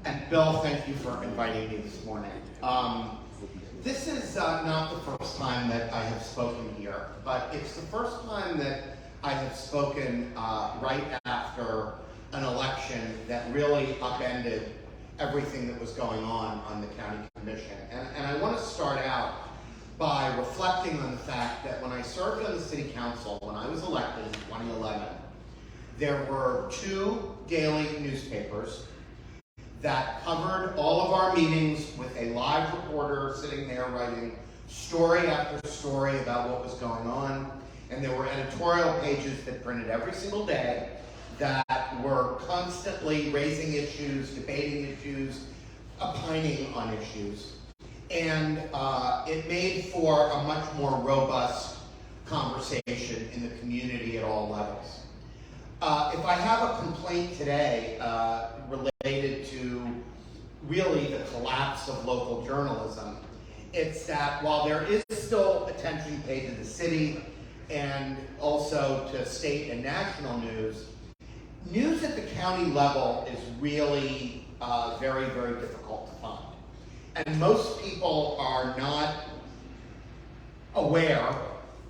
And Bill, thank you for inviting me this morning. This is not the first time that I have spoken here, but it's the first time that I have spoken right after an election that really upended everything that was going on the county commission. And I want to start out by reflecting on the fact that when I served on the city council, when I was elected in 2011, there were 2 daily newspapers that covered all of our meetings with a live reporter sitting there writing story after story about what was going on. And there were editorial pages that printed every single day that were constantly raising issues, debating issues, opining on issues. And it made for a much more robust conversation in the community at all levels. If I have a complaint today related to really the collapse of local journalism, it's that while there is still attention paid to the city and also to state and national news, news at the county level is really very, very difficult to find. And most people are not aware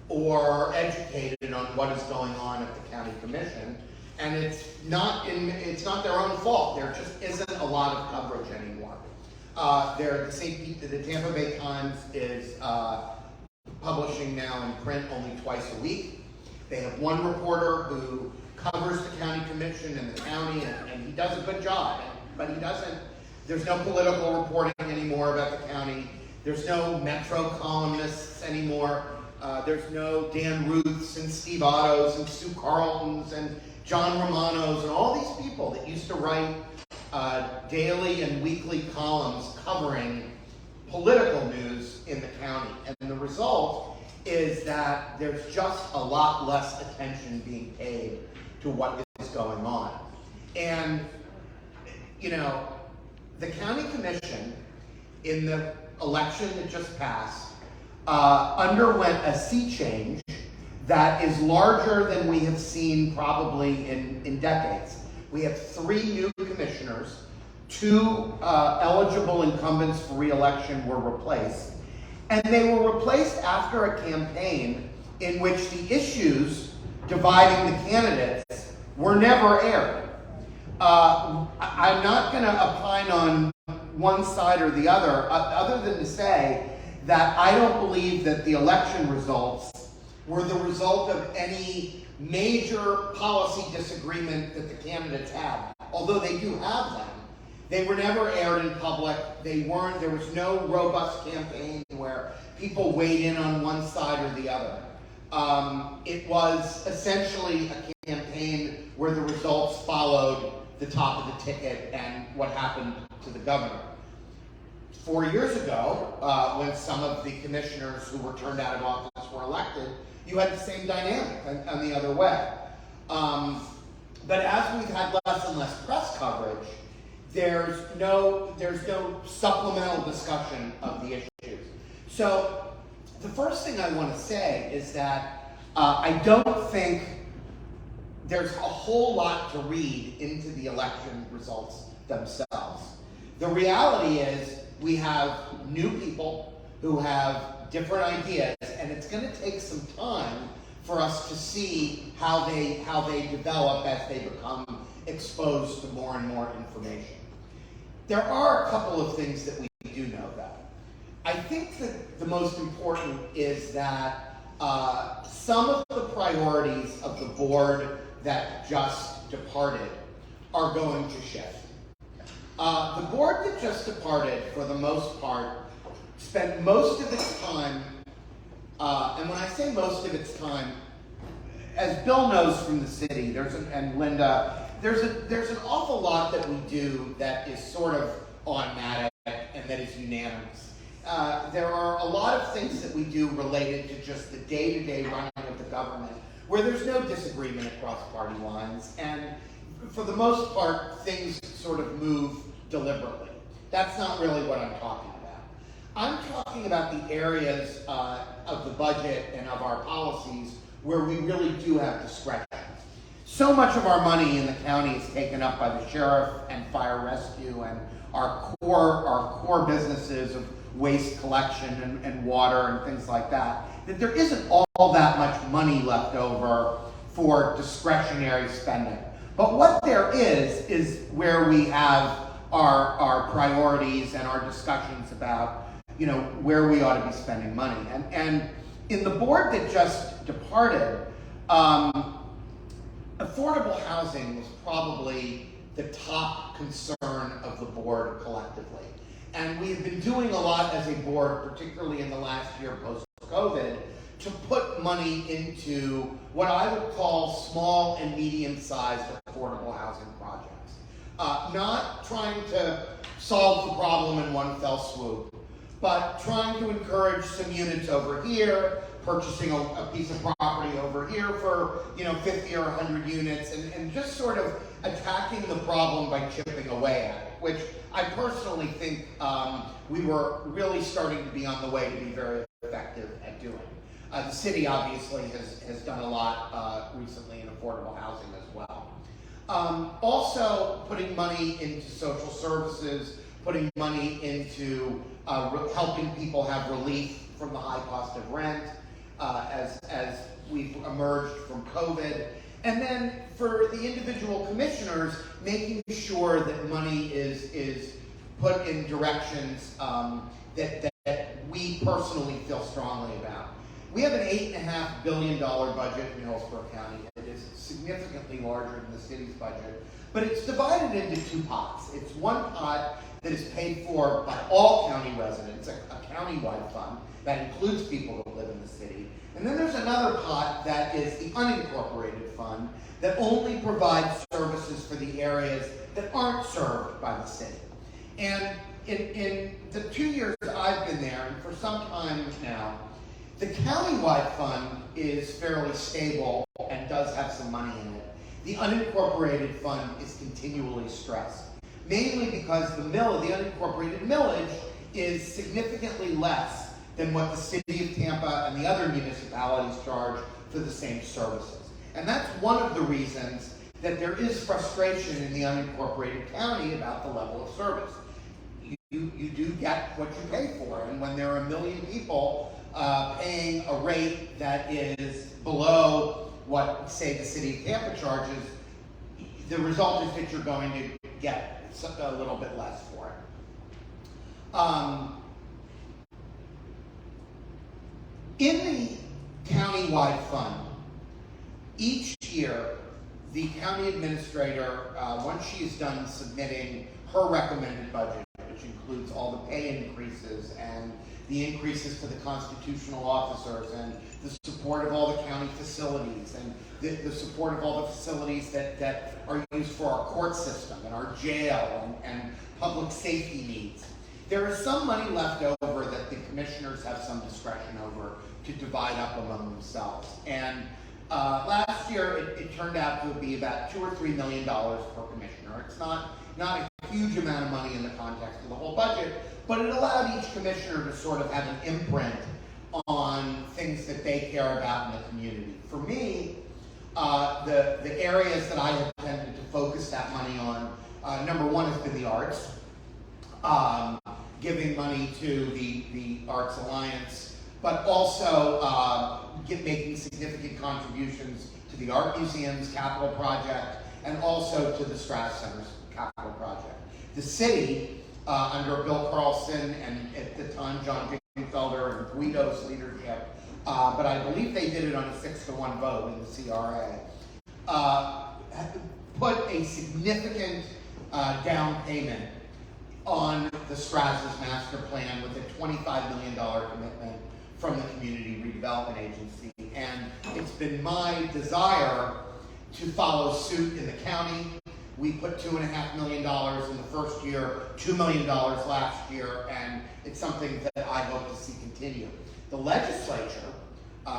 or educated on what is going on at the county commission, and it's not their own fault. There just isn't a lot of coverage anymore. The Tampa Bay Times is publishing now in print only twice a week. They have one reporter who covers the county commission and the county, and he does a good job, but there's no political reporting anymore about the county. There's no Metro columnists anymore. There's no Dan Ruths and Steve Ottos and Sue Carltons and John Romanos and all these people that used to write daily and weekly columns covering political news in the county. And the result is that there's just a lot less attention being paid to what is going on. And, the county commission in the election that just passed underwent a sea change that is larger than we have seen probably in decades. We have 3 new commissioners, 2 eligible incumbents for re-election were replaced, and they were replaced after a campaign in which the issues dividing the candidates were never aired. I'm not going to opine on one side or the other than to say that I don't believe that the election results were the result of any major policy disagreement that the candidates had. Although they do have them, they were never aired in public. There was no robust campaign where people weighed in on one side or the other. It was essentially a campaign where the results followed the top of the ticket and what happened to the governor. 4 years ago, when some of the commissioners who were turned out of office were elected, you had the same dynamic on the other way. But as we've had less and less press coverage, there's no supplemental discussion of the issues. So the first thing I want to say is that I don't think there's a whole lot to read into the election results themselves. The reality is we have new people who have different ideas, and it's going to take some time for us to see how they develop as they become exposed to more and more information. There are a couple of things that we do know, though. I think that the most important is that some of the priorities of the board that just departed are going to shift. The board that just departed, for the most part, spent most of its time, and when I say most of its time, as Bill knows from the city, and Linda, there's an awful lot that we do that is sort of automatic and that is unanimous. There are a lot of things that we do related to just the day-to-day running of the government where there's no disagreement across party lines, and for the most part, things sort of move deliberately. That's not really what I'm talking about. I'm talking about the areas of the budget and of our policies where we really do have discretion. so much of our money in the county is taken up by the sheriff and fire rescue and our core businesses of waste collection and water and things like that, that there isn't all that much money left over for discretionary spending. But what there is where we have our priorities and our discussions about, you know, where we ought to be spending money. And in the board that just departed, affordable housing was probably the top concern of the board collectively. And we've been doing a lot as a board, particularly in the last year post-COVID, to put money into what I would call small and medium-sized affordable housing projects. Not trying to solve the problem in one fell swoop, but trying to encourage some units over here, purchasing a piece of property over here for 50 or 100 units, and just sort of attacking the problem by chipping away at it, which I personally think we were really starting to be on the way to be very effective at doing. The city obviously has done a lot recently in affordable housing as well. Also putting money into social services, putting money into helping people have relief from the high cost of rent as we've emerged from COVID. And then for the individual commissioners, making sure that money is put in directions that we personally feel strongly about. We have an $8.5 billion budget in Hillsborough County. It is significantly larger than the city's budget, but it's divided into two pots. It's one pot that is paid for by all county residents, a county-wide fund that includes people that live in the city. And then there's another pot that is the unincorporated fund that only provides services for the areas that aren't served by the city. And in the 2 years I've been there, and for some time now, the county-wide fund is fairly stable and does have some money in it. The unincorporated fund is continually stressed, mainly because the unincorporated millage is significantly less than what the city of Tampa and the other municipalities charge for the same services. And that's one of the reasons that there is frustration in the unincorporated county about the level of service. You do get what you pay for, and when there are 1 million people paying a rate that is below what, say, the city of Tampa charges, the result is that you're going to get a little bit less for it. In the county-wide fund, each year, the county administrator, once she is done submitting her recommended budget, which includes all the pay increases and the increases to the constitutional officers and the support of all the county facilities and the support of all the facilities that are used for our court system and our jail and public safety needs. There is some money left over that the commissioners have some discretion over to divide up among themselves. And last year, it turned out to be about $2 or $3 million per commissioner. It's not a huge amount of money in the context of the whole budget, but it allowed each commissioner to sort of have an imprint on things that they care about in the community. For me, the areas that I have tended to focus that money on, number one has been the arts, giving money to the Arts Alliance, but also making significant contributions to the Art Museum's capital project and also to the Strass Center's capital project. The city, under Bill Carlson and at the time John Felder and Guido's leadership, but I believe they did it on a 6-to-1 vote in the CRA, put a significant down payment on the Strass's master plan with a $25 million commitment from the Community Redevelopment Agency. And it's been my desire to follow suit in the county. We put $2.5 million in the first year, $2 million last year, and it's something that I hope to see continue. The legislature,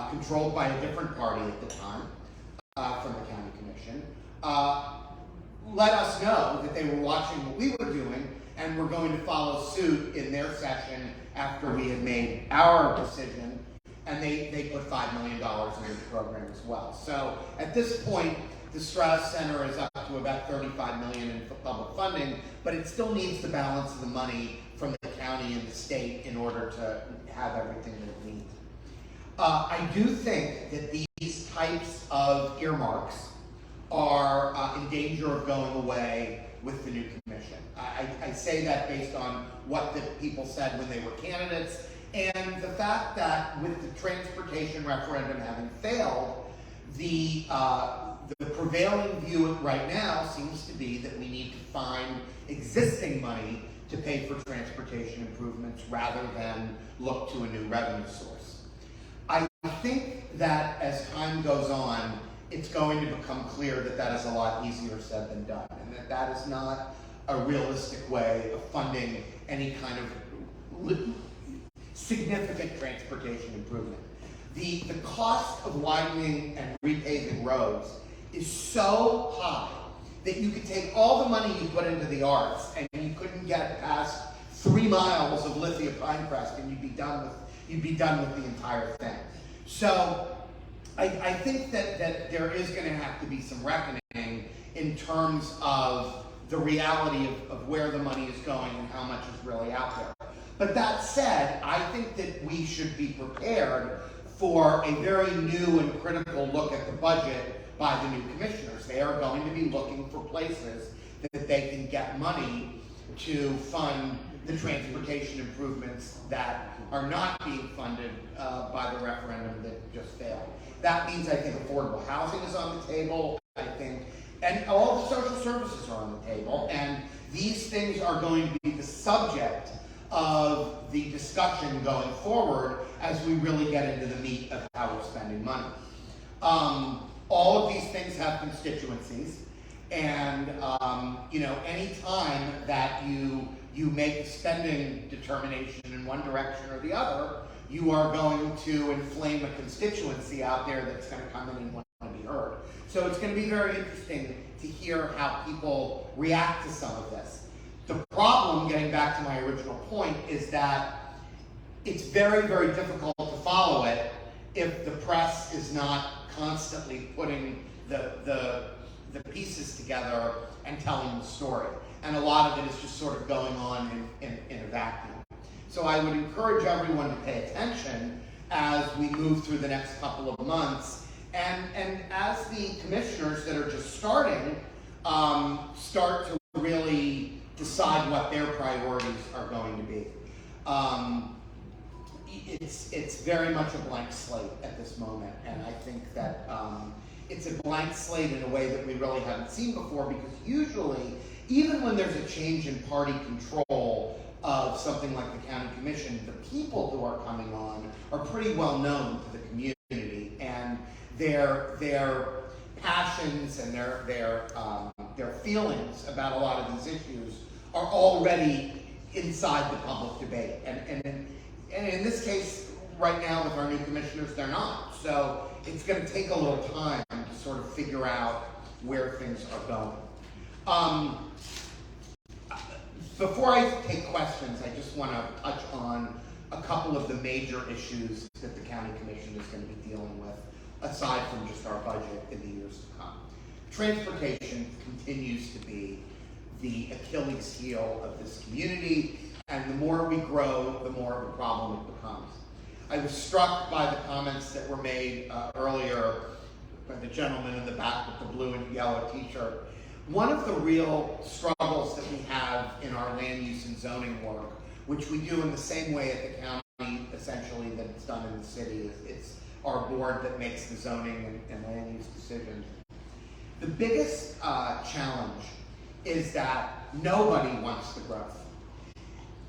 controlled by a different party at the time, from the county commission, let us know that they were watching what we were doing and were going to follow suit in their session after we had made our decision, and they put $5 million into the program as well. So at this point, The Strauss Center is up to about $35 million in public funding, but it still needs the balance of the money from the county and the state in order to have everything that it needs. I do think that these types of earmarks are in danger of going away with the new commission. I say that based on what the people said when they were candidates, and the fact that with the transportation referendum having failed, the prevailing view right now seems to be that we need to find existing money to pay for transportation improvements rather than look to a new revenue source. I think that as time goes on, it's going to become clear that that is a lot easier said than done, and that that is not a realistic way of funding any kind of significant transportation improvement. The cost of widening and repaving roads is so high that you could take all the money you put into the arts and you couldn't get past 3 miles of Lithia Pinecrest and you'd be done with the entire thing. So I think that there is going to have to be some reckoning in terms of the reality of where the money is going and how much is really out there. But that said, I think that we should be prepared for a very new and critical look at the budget by the new commissioners. They are going to be looking for places that they can get money to fund the transportation improvements that are not being funded by the referendum that just failed. That means I think affordable housing is on the table, I think, and all the social services are on the table, and these things are going to be the subject of the discussion going forward as we really get into the meat of how we're spending money. All of these things have constituencies, and any time that you make a spending determination in one direction or the other, you are going to inflame a constituency out there that's going to come in and want to be heard. So it's going to be very interesting to hear how people react to some of this. The problem, getting back to my original point, is that it's very, very difficult to follow it if the press is not constantly putting the pieces together and telling the story. And a lot of it is just sort of going on in a vacuum. So I would encourage everyone to pay attention as we move through the next couple of months. And as the commissioners that are just starting start to really decide what their priorities are going to be. It's very much a blank slate at this moment, and I think that it's a blank slate in a way that we really haven't seen before, because usually, even when there's a change in party control of something like the county commission, the people who are coming on are pretty well known to the community, and their passions and their feelings about a lot of these issues are already inside the public debate. And in this case, right now with our new commissioners, they're not. So it's going to take a little time to sort of figure out where things are going. Before I take questions, I just want to touch on a couple of the major issues that the county commission is going to be dealing with, aside from just our budget in the years to come. Transportation continues to be the Achilles heel of this community, and the more we grow, the more of a problem it becomes. I was struck by the comments that were made earlier by the gentleman in the back with the blue and yellow t-shirt. One of the real struggles that we have in our land use and zoning work, which we do in the same way at the county, essentially, that it's done in the city, it's our board that makes the zoning and land use decisions. The biggest challenge is that nobody wants the growth.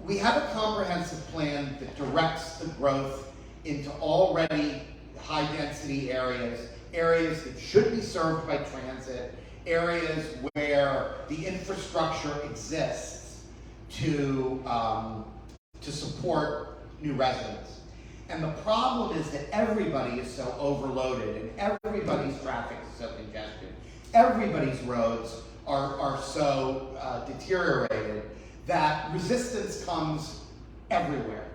We have a comprehensive plan that directs the growth into already high-density areas that should be served by transit, areas where the infrastructure exists to support new residents. And the problem is that everybody is so overloaded, and everybody's traffic is so congested. Everybody's roads are so deteriorated that resistance comes everywhere.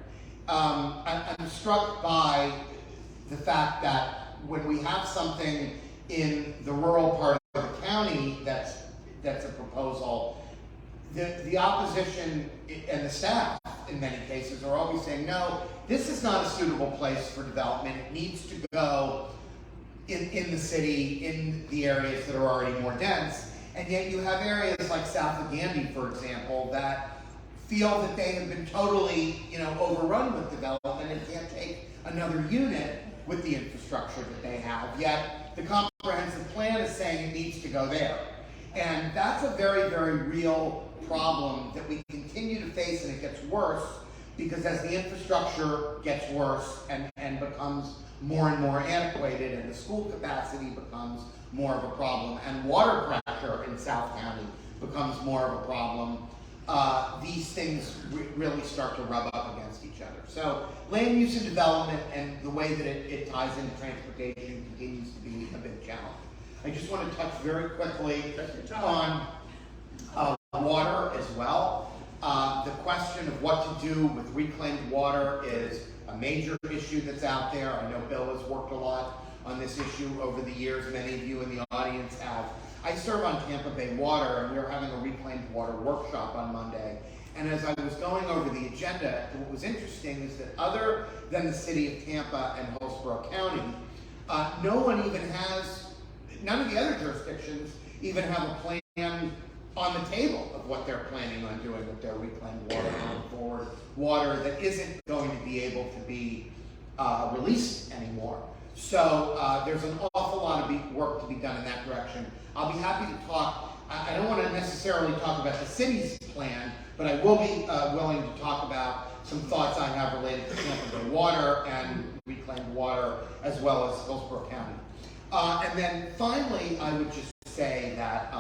I'm struck by the fact that when we have something in the rural part of County, that's a proposal. The opposition and the staff, in many cases, are always saying, no, this is not a suitable place for development. It needs to go in the city, in the areas that are already more dense. And yet you have areas like south of Gandy, for example, that feel that they have been totally, overrun with development and can't take another unit with the infrastructure that they have. Yet the comprehensive plan is saying it needs to go there. And that's a very, very real problem that we continue to face, and it gets worse because as the infrastructure gets worse and becomes more and more antiquated, and the school capacity becomes more of a problem, and water pressure in South County becomes more of a problem, these things really start to rub up against each other. So land use and development and the way that it ties into transportation continues to be a big challenge. I just want to touch very quickly on water as well. The question of what to do with reclaimed water is a major issue that's out there. I know Bill has worked a lot on this issue over the years. Many of you in the audience have. I serve on Tampa Bay Water, and we were having a reclaimed water workshop on Monday. And as I was going over the agenda, what was interesting is that other than the city of Tampa and Hillsborough County, none of the other jurisdictions even have a plan on the table of what they're planning on doing with their reclaimed water going forward, water that isn't going to be able to be released anymore. So there's an awful lot of work to be done in that direction. I'll be happy to talk. I don't want to necessarily talk about the city's plan, but I will be willing to talk about some thoughts I have related to Tampa Bay Water and reclaimed water, as well as Hillsborough County. And then finally, I would just say that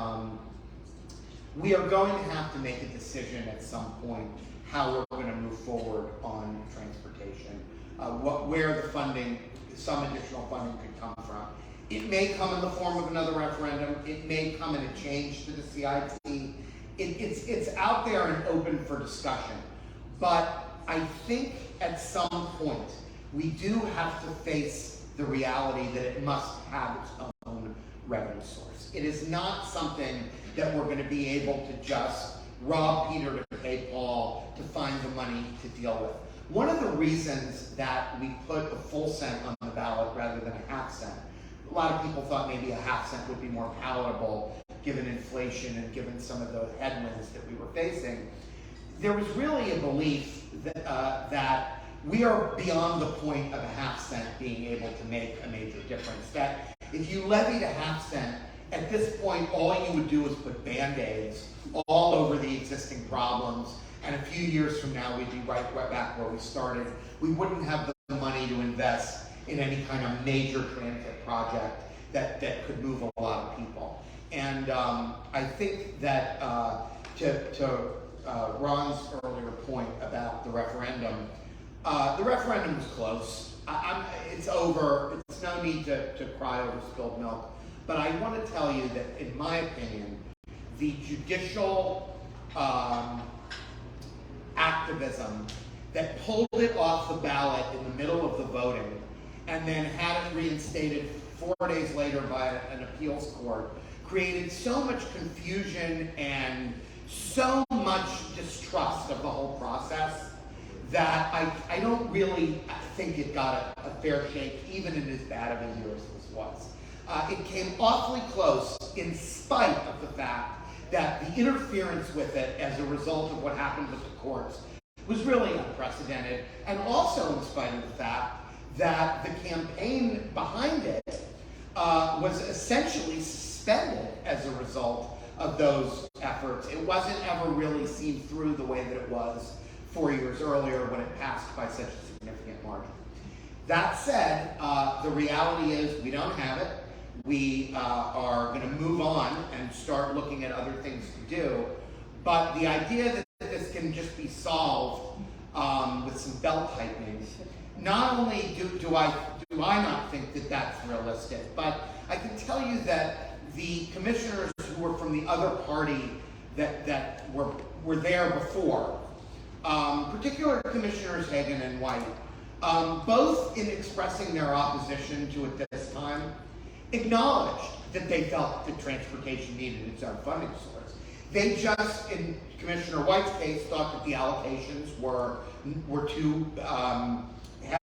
we are going to have to make a decision at some point how we're going to move forward on transportation, where the funding, some additional funding could come from. It may come in the form of another referendum. It may come in a change to the CIT. It's out there and open for discussion. But I think at some point, we do have to face the reality that it must have its own revenue source. It is not something that we're going to be able to just rob Peter to pay Paul to find the money to deal with. One of the reasons that we put a full cent on the ballot rather than a half cent, a lot of people thought maybe a half cent would be more palatable given inflation and given some of the headwinds that we were facing. There was really a belief that we are beyond the point of a half cent being able to make a major difference. That if you levied a half cent, at this point, all you would do is put Band-Aids all over the existing problems, and a few years from now, we'd be right back where we started. We wouldn't have the money to invest in any kind of major transit project that could move a lot of people. And I think that to Ron's earlier point about the referendum is close. It's over. It's no need to cry over spilled milk. But I want to tell you that, in my opinion, the judicial activism that pulled it off the ballot in the middle of the voting and then had it reinstated 4 days later by an appeals court created so much confusion and so much distrust of the whole process that I don't really think it got a fair shake, even in as bad of a year as this was. It came awfully close in spite of the fact that the interference with it as a result of what happened with the courts was really unprecedented, and also in spite of the fact that the campaign behind it was essentially suspended as a result of those efforts. It wasn't ever really seen through the way that it was 4 years earlier when it passed by such a significant margin. That said, the reality is we don't have it. We are going to move on and start looking at other things to do. But the idea that this can just be solved with some belt tightening, not only do I not think that that's realistic, but I can tell you that the commissioners who were from the other party that were there before, particularly Commissioners Hagan and White, both in expressing their opposition to it this time, acknowledged that they felt that transportation needed its own funding source. They just, in Commissioner White's case, thought that the allocations were too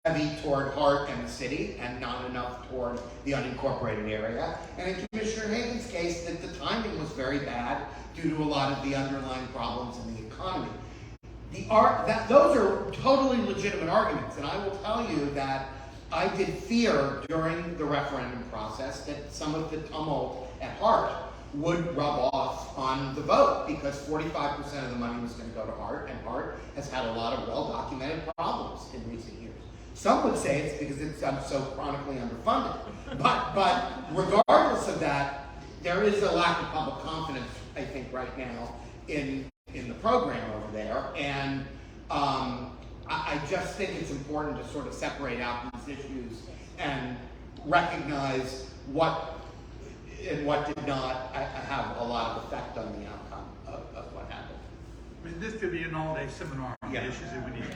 heavy toward Hart and the city and not enough toward the unincorporated area. And in Commissioner Hagan's case, that the timing was very bad due to a lot of the underlying problems in the economy. Those are totally legitimate arguments, and I will tell you that I did fear during the referendum process that some of the tumult at Hart would rub off on the vote, because 45% of the money was going to go to Hart, and Hart has had a lot of well-documented problems in recent years. Some would say it's because it's so chronically underfunded, but regardless of that, there is a lack of public confidence, I think, right now in the program over there, and I just think it's important to sort of separate out these issues and recognize what and what did not have a lot of effect on the outcome of what happened. I mean, this could be an all-day seminar on the Yeah. issues that we need